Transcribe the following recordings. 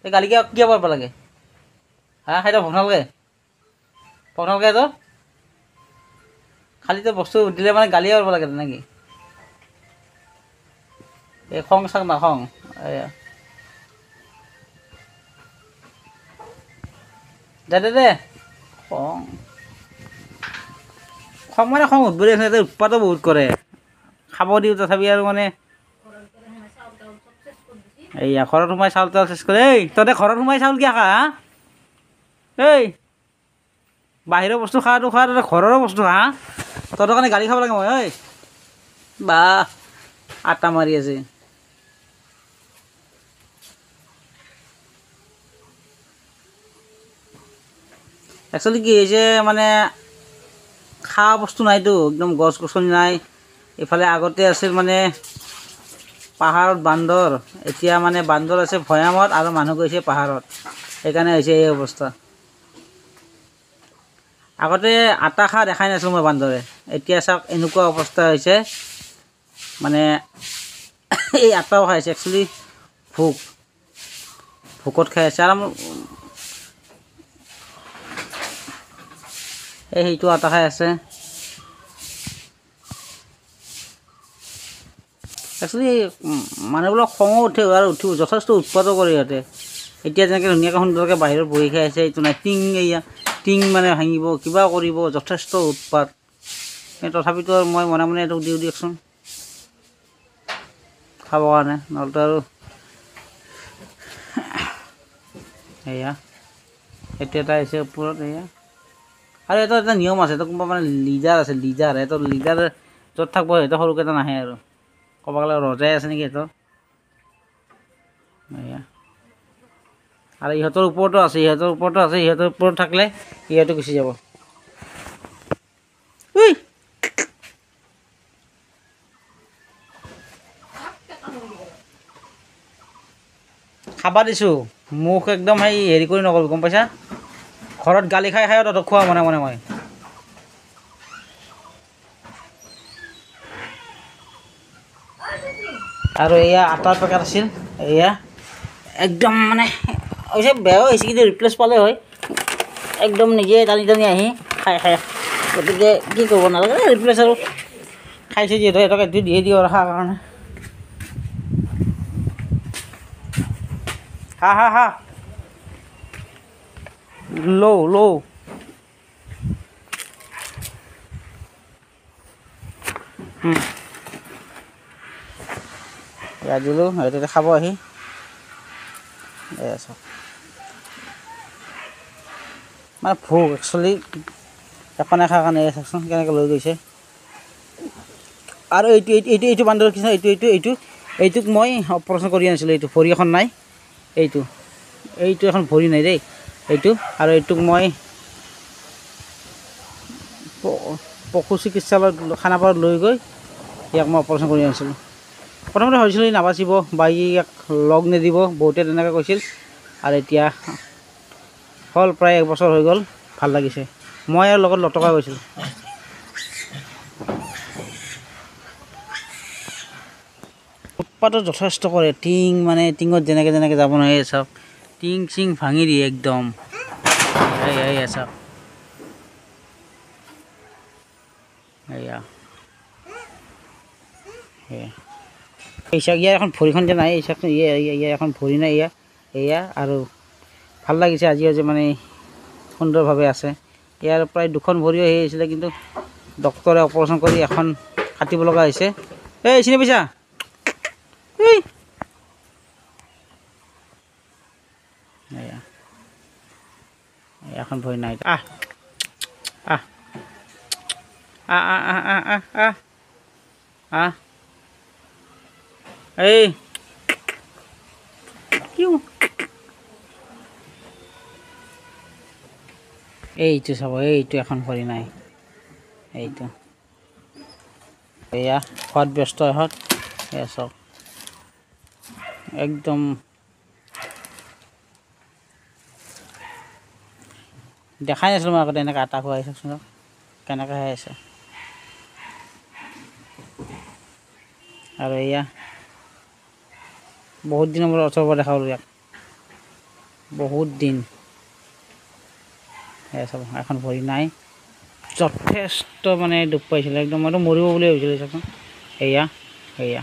এই গালি কিয় পাৰব লাগে হা সেইটো ভক নালগে তো খালি তো বস্তু দিলে মানে গালিয়ে পাৰব লাগে নেকি এই খং চাং নাখং এয়া দে খং খং মানে খং উঠবই আছে উৎপাতো বহুত কৰে খাব দিওঁ তথাপি আৰু মানে এইয়া ঘৰত সোমাই চাউল তাউল চেছ কৰে এই তহঁতে ঘৰত সোমাই চাউল কিয় খা হা এই বাহিৰৰ বস্তু খোৱাটো খোৱা তহঁতে ঘৰৰো বস্তু খা তহঁতৰ কাৰণে গালি খাব লাগে মই ঐ বা আটা মাৰি আছে একচুৱেলি কি হৈছে মানে খোৱা বস্তু নাইতো একদম গছ গছনি নাই এইফালে আগতে আছিল মানে পাহাৰত বান্দৰ এতিয়া মানে বান্দৰ আছে ভৈয়ামত আৰু মানুহ গৈছে পাহাৰত সেইকাৰণে হৈছে এই অৱস্থা আগতে আটা খা দেখাই নাছিলোঁ মই বান্দৰে এতিয়া চাওক এনেকুৱা অৱস্থা হৈছে মানে এই আটাও খাইছে একচুৱেলি ভোকত খাই আছে আৰু সেইটো আটা খাই আছে একচুৱেলি মানুহবিলাক খঙো উঠে আৰু উঠিব যথেষ্ট উৎপাতো কৰে সিহঁতে এতিয়া যেনেকৈ ধুনীয়াকৈ সুন্দৰকৈ বাহিৰত বহি খাই আছে এইটো নাই টিং মানে ভাঙিব কিবা কৰিব যথেষ্ট উৎপাত তথাপিতো আৰু মই মনে মনে এইটোক দিওঁ দিয়কচোন খাবৰ কাৰণে নহ'লেতো আৰু এয়া এইটো এটা আহিছে ওপৰত এয়া আৰু এটা নিয়ম আছে কোনোবা মানে লিডাৰ আছে সিহঁতৰ লিডাৰ য'ত থাকিব সিহঁতৰ সৰুকেইটা নাহে আৰু ক'ব গ'লে ৰজাই আছে নেকি সিহঁতৰ এয়া আৰু ইহঁতৰ ওপৰতো আছে ইহঁতৰ ওপৰত থাকিলে ইহঁতে গুচি যাব খাবা দিছোঁ মোক একদম সেই হেৰি কৰি নক'ল গম পাইছা ঘৰত গালি খাই তহঁতক খোৱা মনে মনে মই আৰু এয়া আটাৰ পেকেট আছিল এয়া একদম মানে হৈছে বেয়াও হৈছে কিন্তু ৰিপ্লেচ পালে হয় একদম নিজে টানি আহি খাই গতিকে কি কৰিব নালাগে ৰিপ্লেচ আৰু খাইছে যিহেতু সিহঁতক এইটো দিয়ে দিওঁ আৰু খাৰ কাৰণে হা লৌ এয়া দিলোঁ সিহঁতে খাব আহি এয়া চাওক মানে ভোক একচুৱেলি এখন এখাৰ কাৰণে চাওকচোন কেনেকৈ লৈ গৈছে আৰু এইটো বান্দৰ কি এইটোক মই অপাৰেশ্যন কৰি আনিছিলোঁ এইটো ভৰি এখন নাই এইটো এখন ভৰি নাই দেই এইটো আৰু এইটোক মই পশু চিকিৎসালয়ত খানাপাৰাত লৈ গৈ ইয়াক মই অপাৰেশ্যন কৰি আনিছিলোঁ প্ৰথমতে ভাবিছিলোঁ নাবাচিব বা ইয়াক লগ নিদিব বহুতে তেনেকৈ কৈছিল আৰু এতিয়া হ'ল প্ৰায় 1 বছৰ হৈ গ'ল ভাল লাগিছে মই আৰু লগত লটকা গৈছিলোঁ উৎপাতো যথেষ্ট কৰে টিঙত যেনেকৈ যাব নোৱাৰে চাওক টিং চিং ভাঙি দিয়ে একদম এয়া চাওক এয়া ইয়াৰ এখন ভৰিখন যে নাই এখন ভৰি নাই এয়া আৰু ভাল লাগিছে আজি মানে সুন্দৰভাৱে আছে ইয়াৰ প্ৰায় 2খন ভৰিও আহিছিলে কিন্তু ডক্তৰে অপাৰেশ্যন কৰি এখন কাটিব লগা হৈছে এই চিনি পাইছা এয়া এখন ভৰি নাই এই এইটো চাব এইটো এখন ভৰি নাই এইটো এয়া খোৱাত ব্যস্ত ইহঁত এয়া চাওক একদম দেখাই নাছিলোঁ মই আগতে এনেকৈ আটা খুৱাই চাওকচোন কেনেকৈ খাই আছে আৰু এয়া বহুত দিনৰ মূৰত ওচৰৰ পৰা দেখালোঁ ইয়াক বহুত দিন চাব এখন ভৰি নাই যথেষ্ট মানে দুখ পাইছিলে একদম মইতো মৰিব বুলি ভাবিছিলোঁ চাচোন এয়া এয়া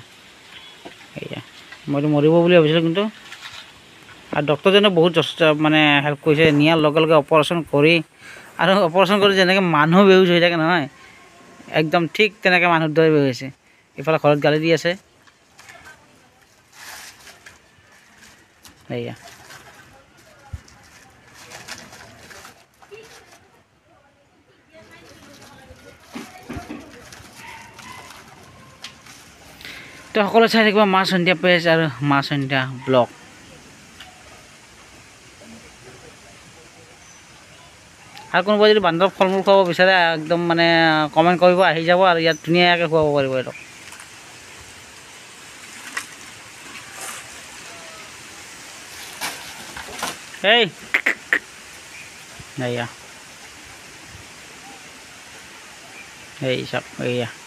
এয়া মইতো মৰিব বুলি ভাবিছিলোঁ কিন্তু আৰু ডক্টৰজনে বহুত যথেষ্ট মানে হেল্প কৰিছে নিয়াৰ লগে লগে অপাৰেশ্যন কৰি আৰু অপাৰেশ্যন কৰি যেনেকৈ মানুহ বেহুচ হৈ থাকে নহয় একদম ঠিক তেনেকৈ মানুহৰ দৰে বেহুচ হৈছে ইফালে ঘৰত গালি দি আছে এয়া তো সকলোৱে চাই থাকিব মা সন্ধিয়া পেজ আৰু মা সন্ধিয়া ব্লগ আৰু কোনোবাই যদি বান্দৰক ফল মূল খুৱাব বিচাৰে একদম মানে কমেণ্ট কৰিব আহি যাব আৰু ইয়াত ধুনীয়াকৈ খুৱাব পাৰিব এইটো এই এয়া এই চাওক এয়া